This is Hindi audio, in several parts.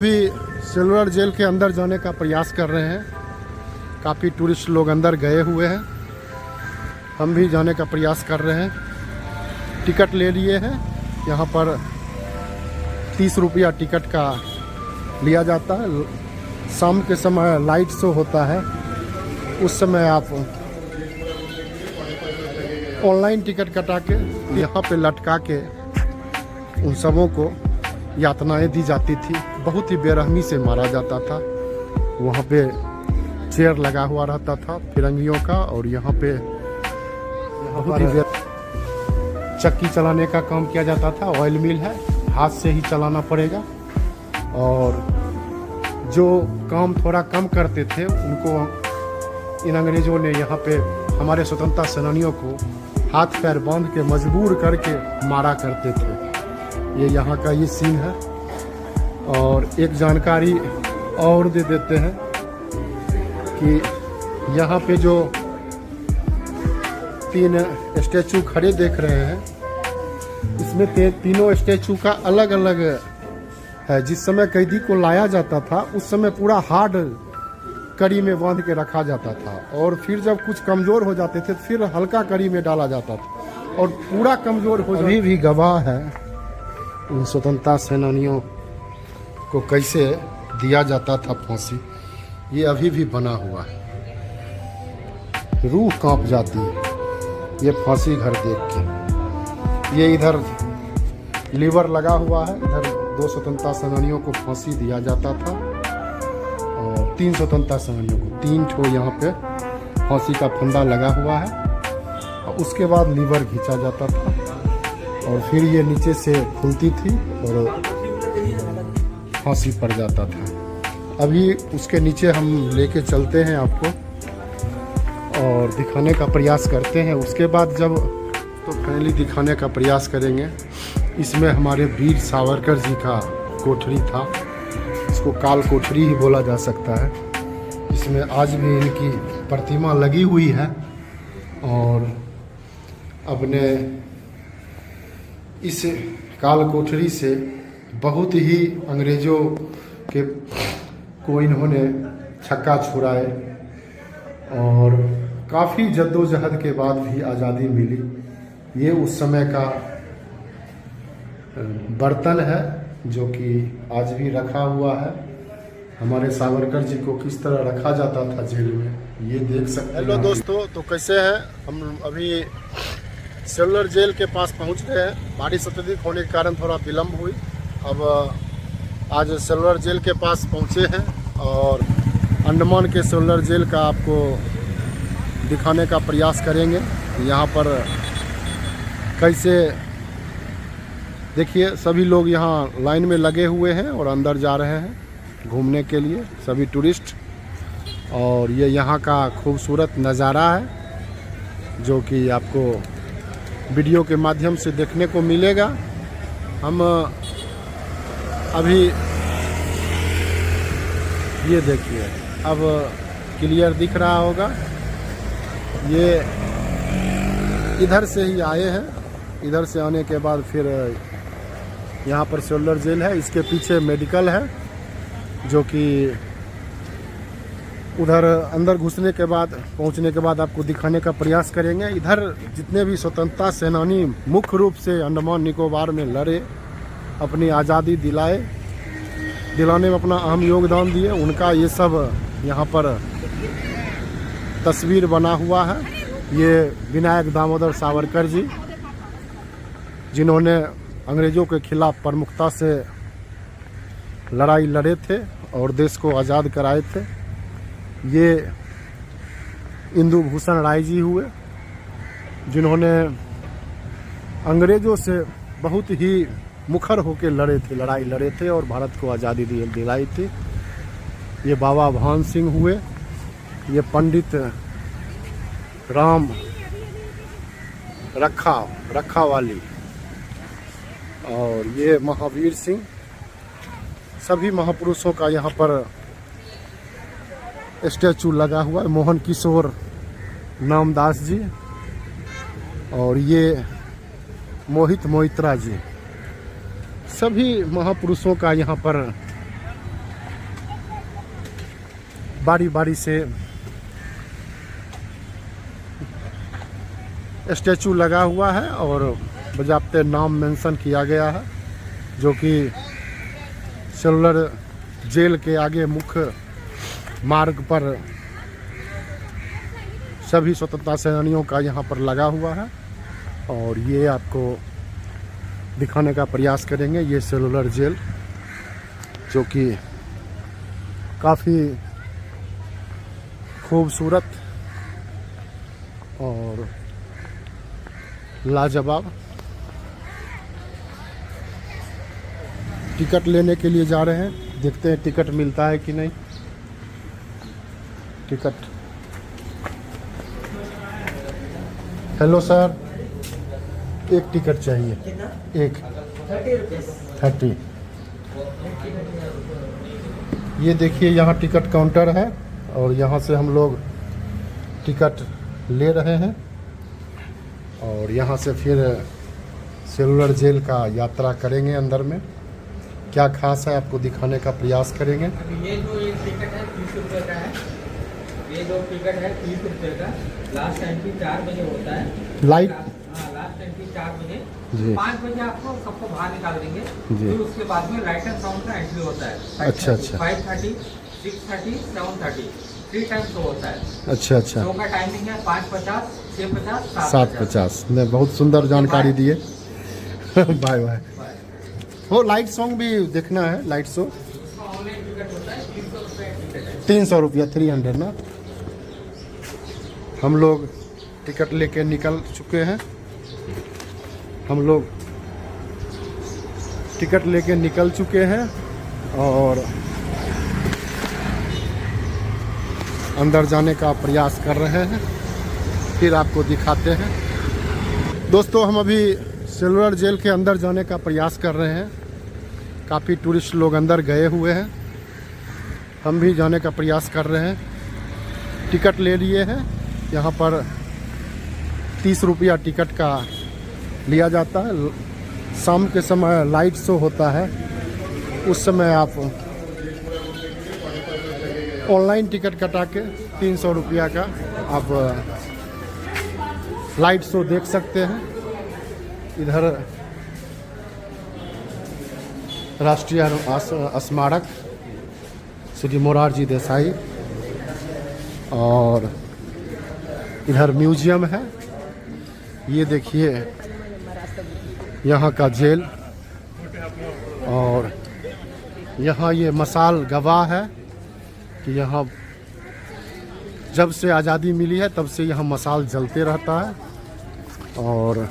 भी सिल्वर जेल के अंदर जाने का प्रयास कर रहे हैं। काफ़ी टूरिस्ट लोग अंदर गए हुए हैं, हम भी जाने का प्रयास कर रहे हैं। टिकट ले लिए हैं। यहाँ पर 30 रुपया टिकट का लिया जाता है। शाम के समय लाइट शो होता है, उस समय आप ऑनलाइन टिकट कटा के यहाँ पे लटका के उन सबों को यातनाएं दी जाती थी। बहुत ही बेरहमी से मारा जाता था। वहाँ पे चेयर लगा हुआ रहता था फिरंगियों का, और यहाँ पे बहुत ही चक्की चलाने का काम किया जाता था। ऑयल मिल है, हाथ से ही चलाना पड़ेगा। और जो काम थोड़ा कम करते थे उनको इन अंग्रेज़ों ने यहाँ पे हमारे स्वतंत्रता सेनानियों को हाथ पैर बांध के मजबूर करके मारा करते थे। ये यहाँ का ये सीन है। और एक जानकारी और दे देते हैं कि यहाँ पे जो 3 स्टैचू खड़े देख रहे हैं, इसमें तीनों स्टैचू का अलग अलग है। जिस समय कैदी को लाया जाता था उस समय पूरा हार्ड कड़ी में बांध के रखा जाता था, और फिर जब कुछ कमज़ोर हो जाते थे फिर हल्का कड़ी में डाला जाता था, और पूरा कमज़ोर हो अभी भी गवाह है उन स्वतंत्रता सेनानियों को कैसे दिया जाता था फांसी। ये अभी भी बना हुआ है, रूह कांप जाती है ये फांसी घर देख के। ये इधर लीवर लगा हुआ है, इधर 2 स्वतंत्रता सेनानियों को फांसी दिया जाता था, और 3 स्वतंत्रता सेनानियों को 3 ठो यहाँ पे फांसी का फंदा लगा हुआ है। और उसके बाद लीवर खींचा जाता था, और फिर ये नीचे से खुलती थी और फांसी पड़ जाता था। अभी उसके नीचे हम लेके चलते हैं आपको और दिखाने का प्रयास करते हैं। उसके बाद जब तो फाइनली दिखाने का प्रयास करेंगे। इसमें हमारे वीर सावरकर जी का कोठरी था, इसको काल कोठरी ही बोला जा सकता है। इसमें आज भी इनकी प्रतिमा लगी हुई है, और अपने इस काल कोठरी से बहुत ही अंग्रेज़ों के को इन्होंने छक्का छुड़ाए, और काफ़ी जद्दोजहद के बाद भी आज़ादी मिली। ये उस समय का बर्तन है जो कि आज भी रखा हुआ है। हमारे सावरकर जी को किस तरह रखा जाता था जेल में, ये देख सकते हैं। हेलो दोस्तों, तो कैसे हैं? हम अभी सिल्वर जेल के पास पहुंच गए हैं। बारिश अत्यधिक होने के कारण थोड़ा विलम्ब हुई। अब आज सिल्वर जेल के पास पहुंचे हैं, और अंडमान के सिल्वर जेल का आपको दिखाने का प्रयास करेंगे। यहाँ पर कैसे देखिए, सभी लोग यहाँ लाइन में लगे हुए हैं और अंदर जा रहे हैं घूमने के लिए, सभी टूरिस्ट। और ये यहाँ का खूबसूरत नज़ारा है जो कि आपको वीडियो के माध्यम से देखने को मिलेगा। हम अभी ये देखिए, अब क्लियर दिख रहा होगा। ये इधर से ही आए हैं, इधर से आने के बाद फिर यहाँ पर सिल्वर जेल है। इसके पीछे मेडिकल है, जो कि उधर अंदर घुसने के बाद पहुँचने के बाद आपको दिखाने का प्रयास करेंगे। इधर जितने भी स्वतंत्रता सेनानी मुख्य रूप से अंडमान निकोबार में लड़े, अपनी आज़ादी दिलाने में अपना अहम योगदान दिए, उनका ये सब यहाँ पर तस्वीर बना हुआ है। ये विनायक दामोदर सावरकर जी, जिन्होंने अंग्रेज़ों के खिलाफ प्रमुखता से लड़ाई लड़े थे और देश को आज़ाद कराए थे। ये इंदु भूषण राय जी हुए, जिन्होंने अंग्रेज़ों से बहुत ही मुखर होकर लड़ाई लड़े थे और भारत को आज़ादी दिलाई थी। ये बाबा भान सिंह हुए, ये पंडित राम रखावाली, और ये महावीर सिंह। सभी महापुरुषों का यहाँ पर स्टैचू लगा हुआ है। मोहन किशोर नामदास जी, और ये मोहित मोइत्रा जी। सभी महापुरुषों का यहाँ पर बारी बारी से स्टैचू लगा हुआ है और बजाते नाम मेंशन किया गया है, जो कि सेलुलर जेल के आगे मुख्य मार्ग पर सभी स्वतंत्रता सेनानियों का यहाँ पर लगा हुआ है। और ये आपको दिखाने का प्रयास करेंगे, ये सेलुलर जेल जो कि काफ़ी खूबसूरत और लाजवाब। टिकट लेने के लिए जा रहे हैं, देखते हैं टिकट मिलता है कि नहीं। टिकट, हेलो सर, एक टिकट चाहिए। एक 30। ये देखिए यहाँ टिकट काउंटर है और यहाँ से हम लोग टिकट ले रहे हैं और यहाँ से फिर सेलुलर जेल का यात्रा करेंगे। अंदर में क्या खास है आपको दिखाने का प्रयास करेंगे। ये जो एक टिकट है 30 रुपये का है। ये जो टिकट है 30 रुपये का। लास्ट एंट्री 4 बजे होता है। लाइट, हाँ, लास्ट एंट्री 4 बजे। जी। 5 बजे आपको सबको बाहर निकाल देंगे। जी। फिर उसके बाद में लाइट एंड साउंड का एंट्री होता है। अच्छा अच्छा। 5:30, 6:30, 7:30 3 टाइम शो होता है। अच्छा अच्छा। शो का टाइमिंग है 5:50, 6:50, 7:50। ने बहुत सुंदर जानकारी दिए। Bye bye. वो लाइट सॉन्ग भी देखना है, लाइट शो। ऑनलाइन टिकट होता है 300 रुपये टिकट है। 300 रुपया, 300 ना। हम लोग टिकट लेके निकल चुके हैं। हम लोग टिकट लेके निकल चुके हैं और अंदर जाने का प्रयास कर रहे हैं, फिर आपको दिखाते हैं। दोस्तों, हम अभी सेलुलर जेल के अंदर जाने का प्रयास कर रहे हैं। काफ़ी टूरिस्ट लोग अंदर गए हुए हैं, हम भी जाने का प्रयास कर रहे हैं। टिकट ले लिए हैं। यहाँ पर 30 रुपया टिकट का लिया जाता है। शाम के समय लाइट शो होता है, उस समय आप ऑनलाइन टिकट कटा के 300 रुपया का आप लाइट शो देख सकते हैं। इधर राष्ट्रीय स्मारक श्री मोरारजी देसाई और इधर म्यूजियम है। ये देखिए यहाँ का जेल और यहाँ ये मसाल गवाह है कि यहाँ जब से आज़ादी मिली है तब से यहाँ मसाल जलते रहता है और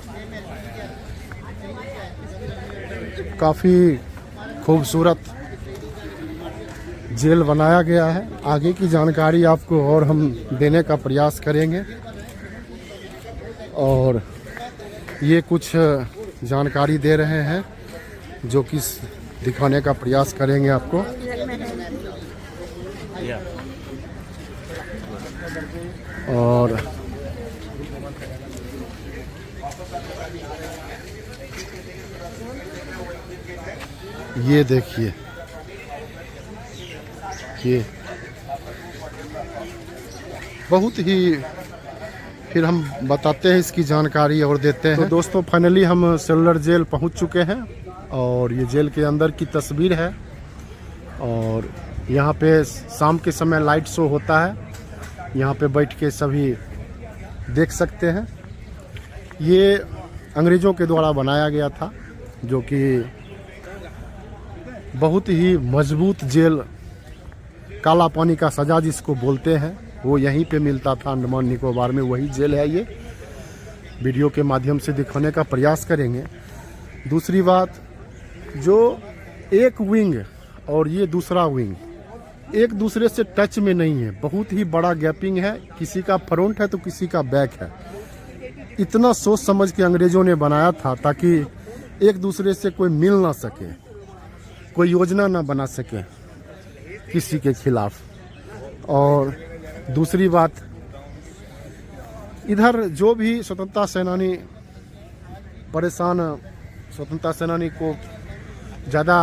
काफ़ी खूबसूरत जेल बनाया गया है। आगे की जानकारी आपको और हम देने का प्रयास करेंगे और ये कुछ जानकारी दे रहे हैं जो कि दिखाने का प्रयास करेंगे आपको। और ये देखिए, ये बहुत ही, फिर हम बताते हैं इसकी जानकारी और देते हैं। तो दोस्तों, फाइनली हम सेलुलर जेल पहुंच चुके हैं और ये जेल के अंदर की तस्वीर है और यहाँ पे शाम के समय लाइट शो होता है। यहाँ पे बैठ के सभी देख सकते हैं। ये अंग्रेज़ों के द्वारा बनाया गया था, जो कि बहुत ही मजबूत जेल, काला पानी का सजा जिसको बोलते हैं, वो यहीं पे मिलता था अंडमान निकोबार में। वही जेल है। ये वीडियो के माध्यम से दिखाने का प्रयास करेंगे। दूसरी बात, जो एक विंग और ये दूसरा विंग एक दूसरे से टच में नहीं है, बहुत ही बड़ा गैपिंग है। किसी का फ्रंट है तो किसी का बैक है। इतना सोच समझ के अंग्रेज़ों ने बनाया था ताकि एक दूसरे से कोई मिल ना सके, कोई योजना ना बना सके किसी के खिलाफ। और दूसरी बात, इधर जो भी स्वतंत्रता सेनानी परेशान, स्वतंत्रता सेनानी को ज़्यादा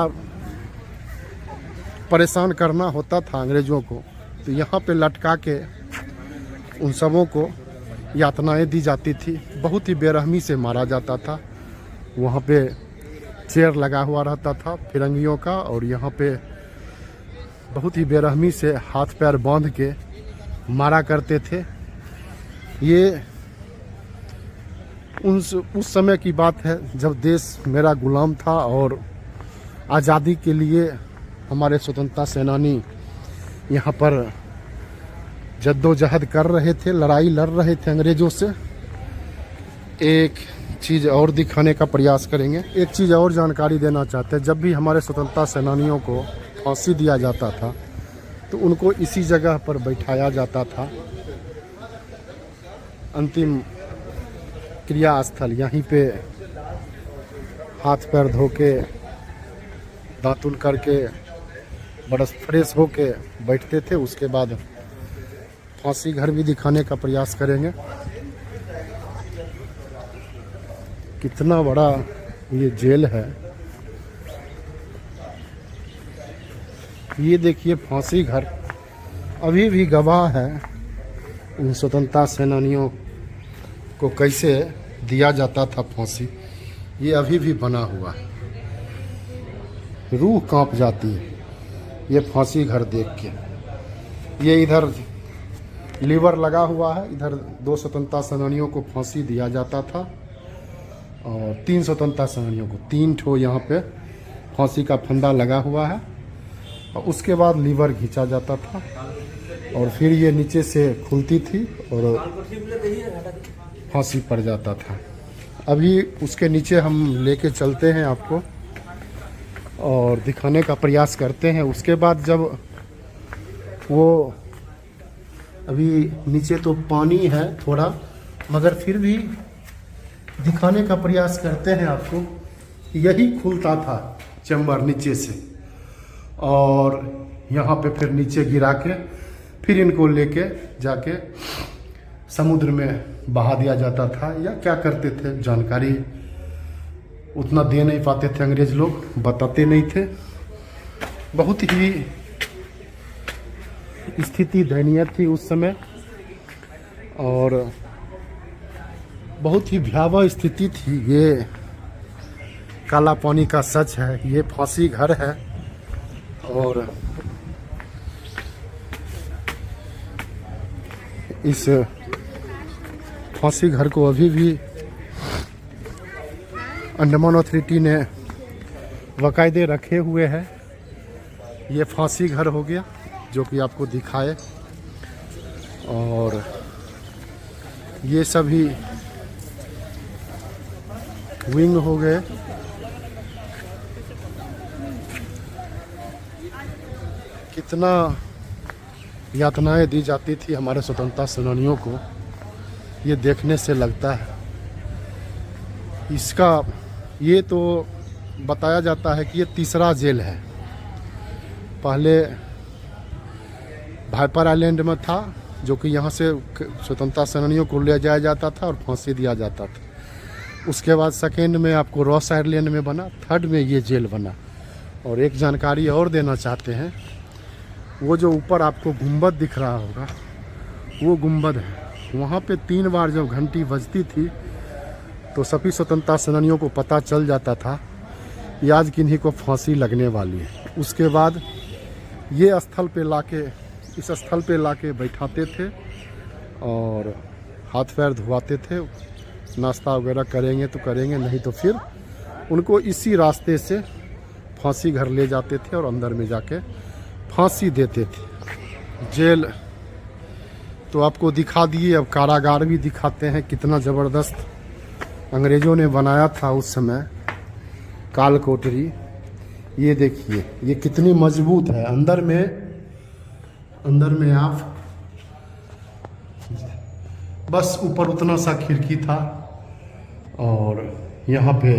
परेशान करना होता था अंग्रेज़ों को, तो यहाँ पे लटका के उन सबों को यातनाएं दी जाती थी। बहुत ही बेरहमी से मारा जाता था। वहाँ पे चेयर लगा हुआ रहता था फिरंगियों का, और यहाँ पे बहुत ही बेरहमी से हाथ पैर बांध के मारा करते थे। ये उस समय की बात है जब देश मेरा गुलाम था और आज़ादी के लिए हमारे स्वतंत्रता सेनानी यहाँ पर जद्दोजहद कर रहे थे, लड़ाई लड़ रहे थे अंग्रेज़ों से। एक चीज़ और दिखाने का प्रयास करेंगे, एक चीज़ और जानकारी देना चाहते हैं। जब भी हमारे स्वतंत्रता सेनानियों को फांसी दिया जाता था तो उनको इसी जगह पर बैठाया जाता था। अंतिम क्रिया स्थल यहीं पे हाथ पैर धो के दातुन करके बरस फ्रेश होके बैठते थे। उसके बाद फांसी घर भी दिखाने का प्रयास करेंगे। कितना बड़ा ये जेल है। ये देखिए फांसी घर अभी भी गवाह है उन स्वतंत्रता सेनानियों को कैसे दिया जाता था फांसी। ये अभी भी बना हुआ है, रूह कांप जाती है ये फांसी घर देख के। ये इधर लीवर लगा हुआ है, इधर 2 स्वतंत्रता सेनानियों को फांसी दिया जाता था और 3 स्वतंत्रता सेनानियों को 3 ठो यहाँ पे फांसी का फंदा लगा हुआ है। और उसके बाद लीवर खींचा जाता था और फिर ये नीचे से खुलती थी और फांसी पड़ जाता था। अभी उसके नीचे हम लेके चलते हैं आपको और दिखाने का प्रयास करते हैं। उसके बाद जब वो अभी नीचे तो पानी है थोड़ा, मगर फिर भी दिखाने का प्रयास करते हैं आपको। यही खुलता था चैम्बर नीचे से और यहाँ पे फिर नीचे गिरा के फिर इनको लेके जाके समुद्र में बहा दिया जाता था। या क्या करते थे जानकारी उतना दे नहीं पाते थे अंग्रेज लोग, बताते नहीं थे। बहुत ही स्थिति दयनीय थी उस समय और बहुत ही भयावह स्थिति थी। ये काला पानी का सच है, ये फांसी घर है और इस फांसी घर को अभी भी अंडमान अथॉरिटी ने बाकायदे रखे हुए हैं। ये फांसी घर हो गया जो कि आपको दिखाए, और ये सभी विंग हो गए। कितना यातनाएं दी जाती थी हमारे स्वतंत्रता सेनानियों को, ये देखने से लगता है। इसका ये तो बताया जाता है कि ये तीसरा जेल है। पहले वाइपर आइलैंड में था जो कि यहाँ से स्वतंत्रता सेनानियों को ले जाया जाता था और फांसी दिया जाता था। उसके बाद सेकेंड में आपको रॉस आइलैंड में बना, थर्ड में ये जेल बना। और एक जानकारी और देना चाहते हैं, वो जो ऊपर आपको गुंबद दिख रहा होगा वो गुंबद है। वहाँ पे 3 बार जब घंटी बजती थी तो सभी स्वतंत्रता सेनानियों को पता चल जाता था कि आज किन्हीं को फांसी लगने वाली है। उसके बाद ये स्थल पे लाके, इस स्थल पे लाके बैठाते थे और हाथ पैर धुआते थे। नाश्ता वगैरह करेंगे तो करेंगे, नहीं तो फिर उनको इसी रास्ते से फांसी घर ले जाते थे और अंदर में जाके फांसी देते थे। जेल तो आपको दिखा दिए, अब कारागार भी दिखाते हैं। कितना ज़बरदस्त अंग्रेज़ों ने बनाया था उस समय काल कोठरी। ये देखिए ये कितनी मजबूत है। अंदर में आप बस ऊपर उतना सा खिड़की था और यहाँ पे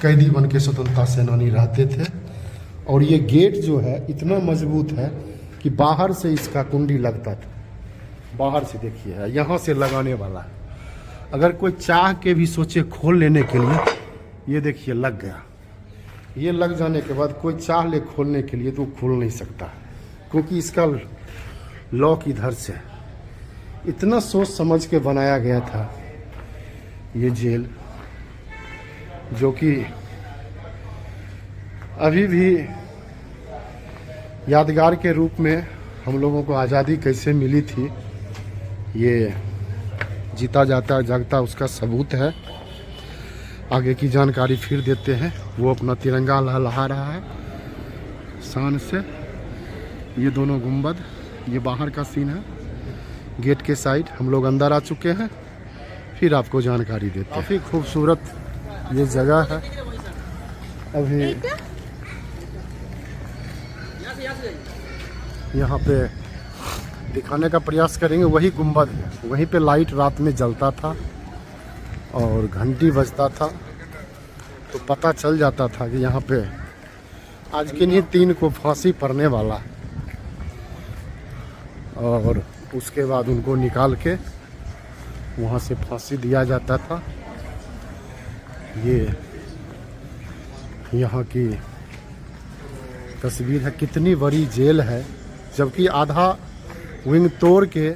कैदी बन के स्वतंत्रता सेनानी रहते थे। और ये गेट जो है इतना मजबूत है कि बाहर से इसका कुंडी लगता था। बाहर से देखिए यहाँ से लगाने वाला है। अगर कोई चाह के भी सोचे खोल लेने के लिए, ये देखिए लग गया। ये लग जाने के बाद कोई चाह ले खोलने के लिए तो खोल नहीं सकता। क्योंकि इसका लॉक इधर से इतना सोच समझ के बनाया गया था ये जेल, जो कि अभी भी यादगार के रूप में हम लोगों को आज़ादी कैसे मिली थी ये जीता जाता जागता उसका सबूत है। आगे की जानकारी फिर देते हैं। वो अपना तिरंगा लहरा रहा है शान से। ये दोनों गुंबद, ये बाहर का सीन है गेट के साइड। हम लोग अंदर आ चुके हैं, फिर आपको जानकारी देते हैं। काफ़ी खूबसूरत ये जगह है। अभी यहाँ पे दिखाने का प्रयास करेंगे। वही गुंबद है, वहीं पे लाइट रात में जलता था और घंटी बजता था, तो पता चल जाता था कि यहाँ पे आज किन्हीं 3 को फांसी पड़ने वाला है। और उसके बाद उनको निकाल के वहाँ से फांसी दिया जाता था। ये यहाँ की तस्वीर है। कितनी बड़ी जेल है, जबकि आधा विंग तोड़ के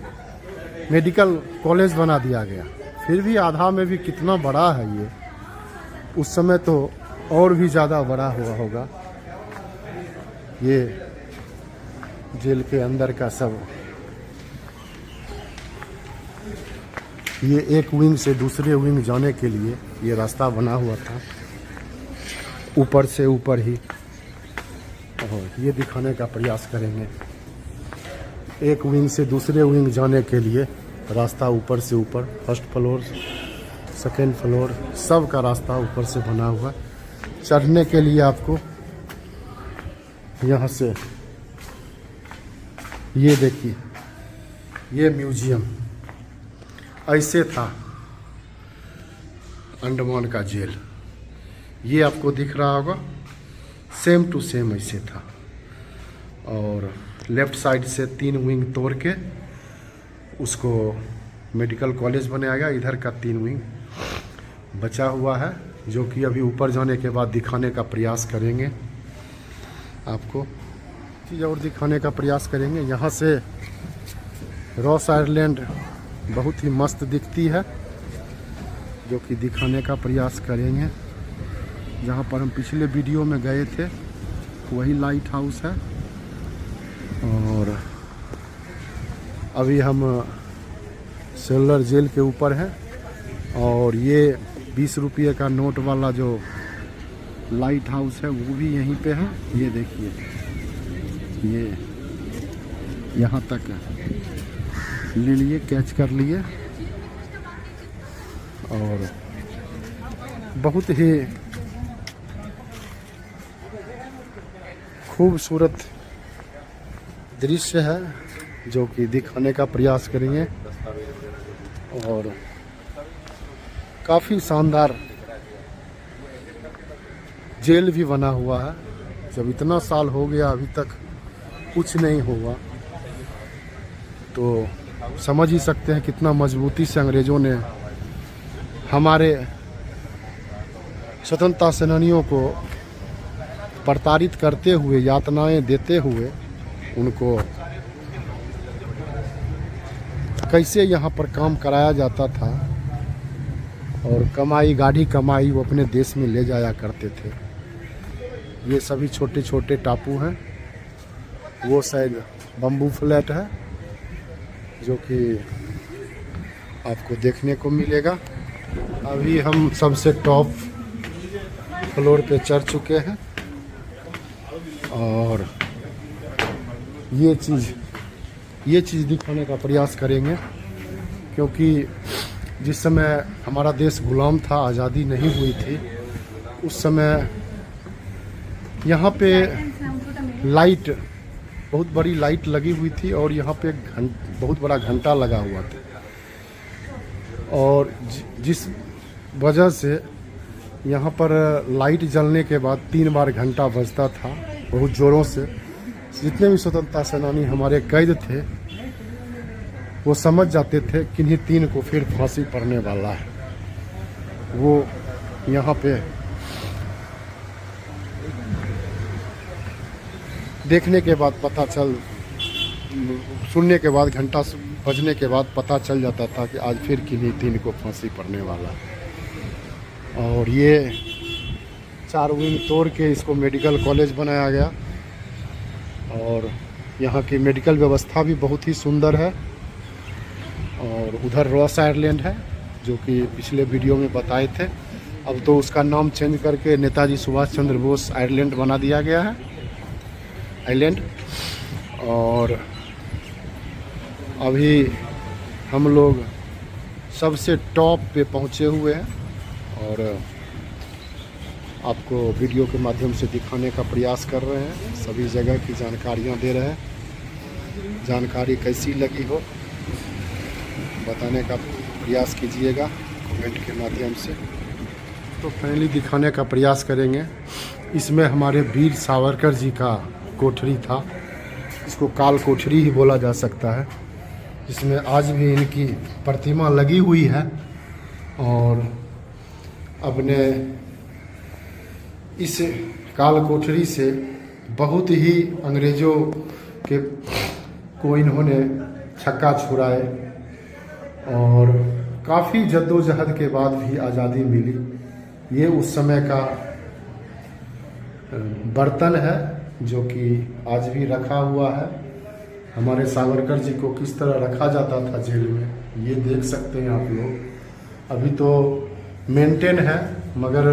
मेडिकल कॉलेज बना दिया गया, फिर भी आधा में भी कितना बड़ा है ये। उस समय तो और भी ज़्यादा बड़ा हुआ होगा। ये जेल के अंदर का सब, ये एक विंग से दूसरे विंग जाने के लिए ये रास्ता बना हुआ था, ऊपर से ऊपर ही। और ये दिखाने का प्रयास करेंगे, एक विंग से दूसरे विंग जाने के लिए रास्ता ऊपर से ऊपर, फर्स्ट फ्लोर सेकेंड फ्लोर सब का रास्ता ऊपर से बना हुआ। चढ़ने के लिए आपको यहाँ से, ये देखिए, ये म्यूजियम ऐसे था अंडमान का जेल। ये आपको दिख रहा होगा, सेम टू सेम ऐसे था। और लेफ्ट साइड से 3 विंग तोड़ के उसको मेडिकल कॉलेज बनाया गया। इधर का 3 विंग बचा हुआ है, जो कि अभी ऊपर जाने के बाद दिखाने का प्रयास करेंगे। आपको चीज़ और दिखाने का प्रयास करेंगे। यहाँ से रॉस आइलैंड बहुत ही मस्त दिखती है, जो कि दिखाने का प्रयास करेंगे। जहाँ पर हम पिछले वीडियो में गए थे वही लाइट हाउस है। और अभी हम सेलर जेल के ऊपर हैं, और ये 20 रुपये का नोट वाला जो लाइट हाउस है वो भी यहीं पे है। ये देखिए, ये यहाँ तक ले लिए, कैच कर लिए। और बहुत ही खूबसूरत दृश्य है, जो कि दिखाने का प्रयास करेंगे। और काफ़ी शानदार जेल भी बना हुआ है। जब इतना साल हो गया अभी तक कुछ नहीं हुआ, तो समझ ही सकते हैं कितना मजबूती से अंग्रेज़ों ने हमारे स्वतंत्रता सेनानियों को प्रताड़ित करते हुए, यातनाएं देते हुए उनको कैसे यहाँ पर काम कराया जाता था, और कमाई, गाढ़ी कमाई वो अपने देश में ले जाया करते थे। ये सभी छोटे छोटे टापू हैं। वो शायद बम्बू फ्लैट है, जो कि आपको देखने को मिलेगा। अभी हम सबसे टॉप फ्लोर पे चढ़ चुके हैं, और ये चीज़ दिखाने का प्रयास करेंगे, क्योंकि जिस समय हमारा देश गुलाम था, आज़ादी नहीं हुई थी, उस समय यहाँ पे लाइट, बहुत बड़ी लाइट लगी हुई थी, और यहाँ पे बहुत बड़ा घंटा लगा हुआ था। और जिस वजह से यहाँ पर लाइट जलने के बाद 3 बार घंटा बजता था बहुत ज़ोरों से। जितने भी स्वतंत्रता सेनानी हमारे कैद थे वो समझ जाते थे कि इन्हीं 3 को फिर फांसी पड़ने वाला है। वो यहाँ पे देखने के बाद पता चल सुनने के बाद, घंटा बजने के बाद पता चल जाता था कि आज फिर किन्हीं तीन को फांसी पड़ने वाला है। और ये 4 विंग तोड़ के इसको मेडिकल कॉलेज बनाया गया और यहाँ की मेडिकल व्यवस्था भी बहुत ही सुंदर है। और उधर रॉस आयरलैंड है जो कि पिछले वीडियो में बताए थे, अब तो उसका नाम चेंज करके नेताजी सुभाष चंद्र बोस आयरलैंड बना दिया गया है, आइलैंड। और अभी हम लोग सबसे टॉप पे पहुँचे हुए हैं और आपको वीडियो के माध्यम से दिखाने का प्रयास कर रहे हैं, सभी जगह की जानकारियां दे रहे हैं। जानकारी कैसी लगी हो बताने का प्रयास कीजिएगा कमेंट के माध्यम से। तो फाइनली दिखाने का प्रयास करेंगे। इसमें हमारे वीर सावरकर जी का कोठरी था, इसको काल कोठरी ही बोला जा सकता है, जिसमें आज भी इनकी प्रतिमा लगी हुई है। और अपने इस काल कोठरी से बहुत ही अंग्रेज़ों के को इन्होंने छक्का छुड़ाए और काफ़ी जद्दोजहद के बाद भी आज़ादी मिली। ये उस समय का बर्तन है जो कि आज भी रखा हुआ है। हमारे सावरकर जी को किस तरह रखा जाता था जेल में, ये देख सकते हैं आप लोग। अभी तो मेंटेन है, मगर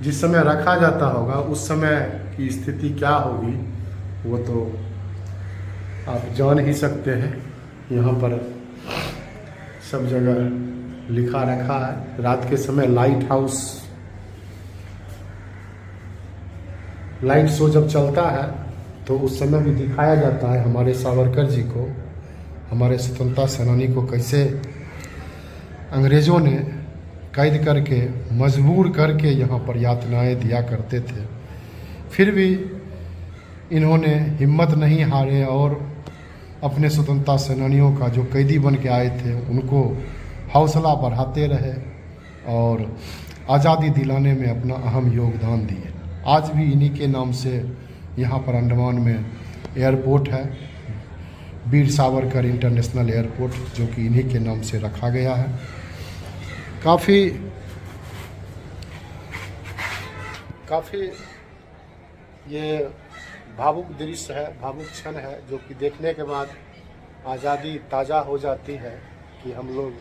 जिस समय रखा जाता होगा उस समय की स्थिति क्या होगी वो तो आप जान ही सकते हैं। यहाँ पर सब जगह लिखा रखा है। रात के समय लाइट शो जब चलता है तो उस समय भी दिखाया जाता है हमारे सावरकर जी को, हमारे स्वतंत्रता सेनानी को कैसे अंग्रेज़ों ने कैद करके, मजबूर करके यहाँ पर यातनाएं दिया करते थे। फिर भी इन्होंने हिम्मत नहीं हारे और अपने स्वतंत्रता सेनानियों का जो कैदी बन के आए थे उनको हौसला बढ़ाते रहे और आज़ादी दिलाने में अपना अहम योगदान दिए। आज भी इन्हीं के नाम से यहाँ पर अंडमान में एयरपोर्ट है, वीर सावरकर इंटरनेशनल एयरपोर्ट, जो कि इन्हीं के नाम से रखा गया है। काफ़ी ये भावुक दृश्य है, भावुक क्षण है, जो कि देखने के बाद आज़ादी ताज़ा हो जाती है कि हम लोग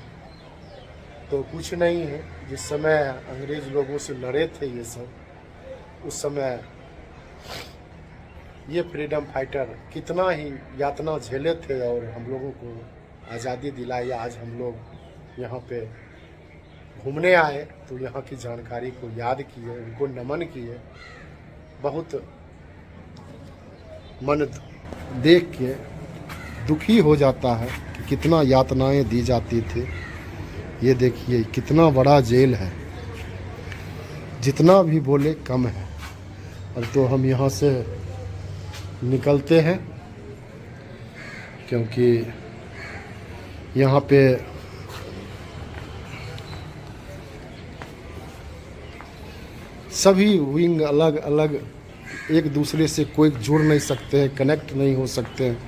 तो कुछ नहीं है। जिस समय अंग्रेज़ लोगों से लड़े थे ये सब, उस समय ये फ्रीडम फाइटर कितना ही यातना झेले थे और हम लोगों को आज़ादी दिलाई। आज हम लोग यहाँ पे घूमने आए तो यहाँ की जानकारी को याद किए, उनको नमन किए। बहुत मन देख के दुखी हो जाता है कि कितना यातनाएं दी जाती थी। ये देखिए कितना बड़ा जेल है, जितना भी बोले कम है। और तो हम यहाँ से निकलते हैं क्योंकि यहाँ पे सभी विंग अलग अलग, एक दूसरे से कोई जुड़ नहीं सकते हैं, कनेक्ट नहीं हो सकते हैं।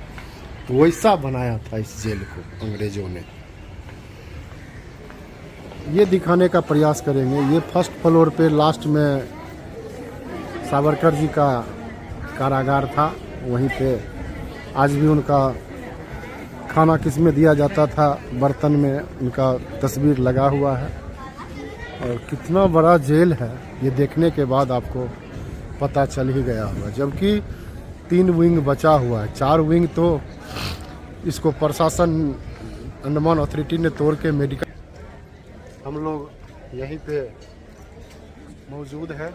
वैसा बनाया था इस जेल को अंग्रेज़ों ने। ये दिखाने का प्रयास करेंगे। ये फर्स्ट फ्लोर पे लास्ट में सावरकर जी का कारागार था, वहीं पे आज भी उनका खाना किस में दिया जाता था, बर्तन में उनका तस्वीर लगा हुआ है। और कितना बड़ा जेल है ये देखने के बाद आपको पता चल ही गया होगा। जबकि 3 विंग बचा हुआ है, 4 विंग तो इसको प्रशासन अंडमान अथॉरिटी ने तोड़ के मेडिकल, हम लोग यहीं पे मौजूद हैं।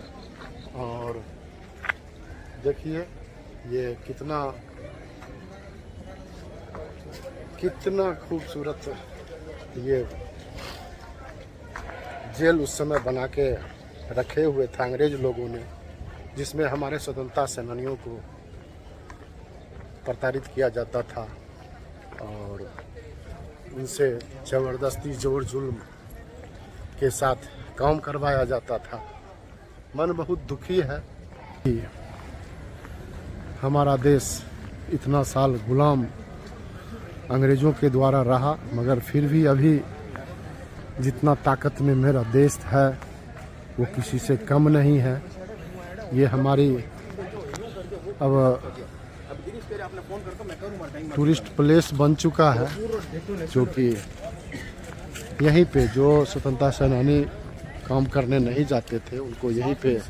और देखिए ये कितना खूबसूरत ये जेल उस समय बना के रखे हुए थे अंग्रेज लोगों ने, जिसमें हमारे स्वतंत्रता सेनानियों को प्रताड़ित किया जाता था और उनसे ज़बरदस्ती जोर जुल्म के साथ काम करवाया जाता था। मन बहुत दुखी है कि हमारा देश इतना साल गुलाम अंग्रेज़ों के द्वारा रहा, मगर फिर भी अभी जितना ताकत में मेरा देश है वो किसी से कम नहीं है। ये हमारी अब टूरिस्ट प्लेस बन चुका है, जो कि यहीं पे जो स्वतंत्रता सेनानी काम करने नहीं जाते थे उनको यहीं पे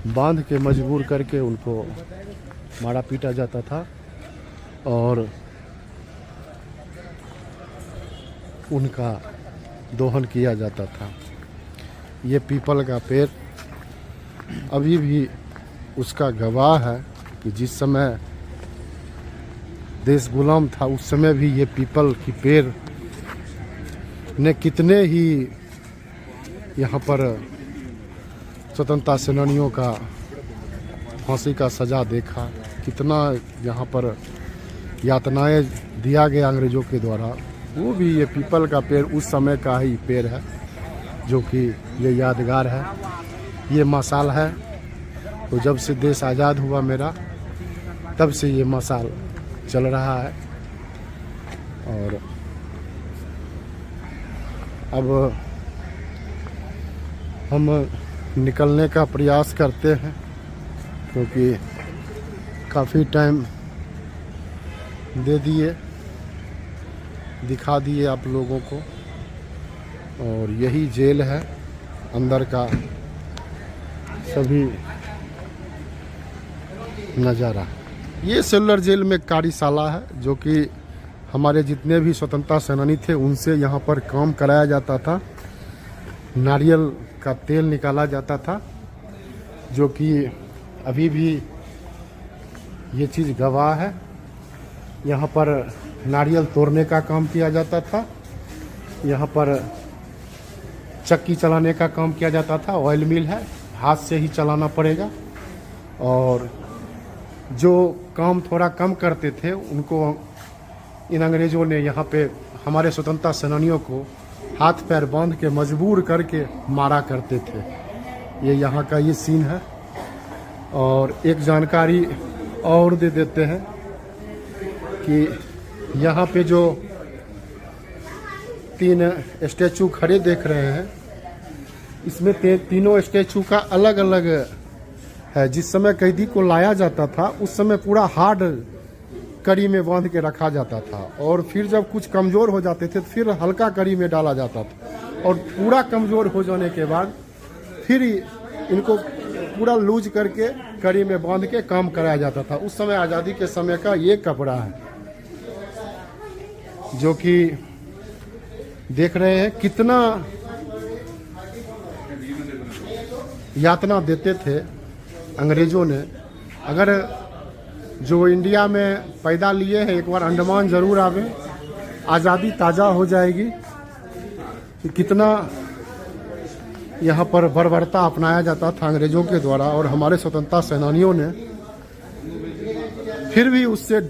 बांध के मजबूर करके उनको मारा पीटा जाता था और उनका दोहन किया जाता था। ये पीपल का पेड़ अभी भी उसका गवाह है कि जिस समय देश गुलाम था उस समय भी ये पीपल की पेड़ ने कितने ही यहाँ पर स्वतंत्रता सेनानियों का फांसी का सज़ा देखा, कितना यहाँ पर यातनाएं दिया गया अंग्रेज़ों के द्वारा। वो भी ये पीपल का पेड़ उस समय का ही पेड़ है, जो कि ये यादगार है, ये मसाल है। तो जब से देश आज़ाद हुआ मेरा, तब से ये मसाल चल रहा है। और अब हम निकलने का प्रयास करते हैं, क्योंकि काफ़ी टाइम दे दिए, दिखा दिए आप लोगों को। और यही जेल है, अंदर का सभी नज़ारा। ये सेलुलर जेल में कार्यशाला है, जो कि हमारे जितने भी स्वतंत्रता सेनानी थे उनसे यहाँ पर काम कराया जाता था। नारियल का तेल निकाला जाता था, जो कि अभी भी ये चीज़ गवाह है। यहाँ पर नारियल तोड़ने का काम किया जाता था, यहाँ पर चक्की चलाने का काम किया जाता था। ऑयल मिल है, हाथ से ही चलाना पड़ेगा। और जो काम थोड़ा कम करते थे उनको इन अंग्रेज़ों ने यहाँ पे हमारे स्वतंत्रता सेनानियों को हाथ पैर बांध के मजबूर करके मारा करते थे। ये यहाँ का ये सीन है। और एक जानकारी और दे देते हैं कि यहाँ पे जो 3 स्टैचू खड़े देख रहे हैं, इसमें तीनों स्टैचू का अलग अलग है। जिस समय कैदी को लाया जाता था उस समय पूरा हार्ड कड़ी में बांध के रखा जाता था, और फिर जब कुछ कमज़ोर हो जाते थे तो फिर हल्का कड़ी में डाला जाता था, और पूरा कमज़ोर हो जाने के बाद फिर इनको पूरा लूज करके कड़ी में बांध के काम कराया जाता था। उस समय आज़ादी के समय का ये कपड़ा है, जो कि देख रहे हैं कितना यातना देते थे अंग्रेज़ों ने। अगर जो इंडिया में पैदा लिए हैं एक बार अंडमान ज़रूर आवे, आज़ादी ताज़ा हो जाएगी। कि कितना यहाँ पर बर्बरता अपनाया जाता था अंग्रेज़ों के द्वारा, और हमारे स्वतंत्रता सेनानियों ने फिर भी उससे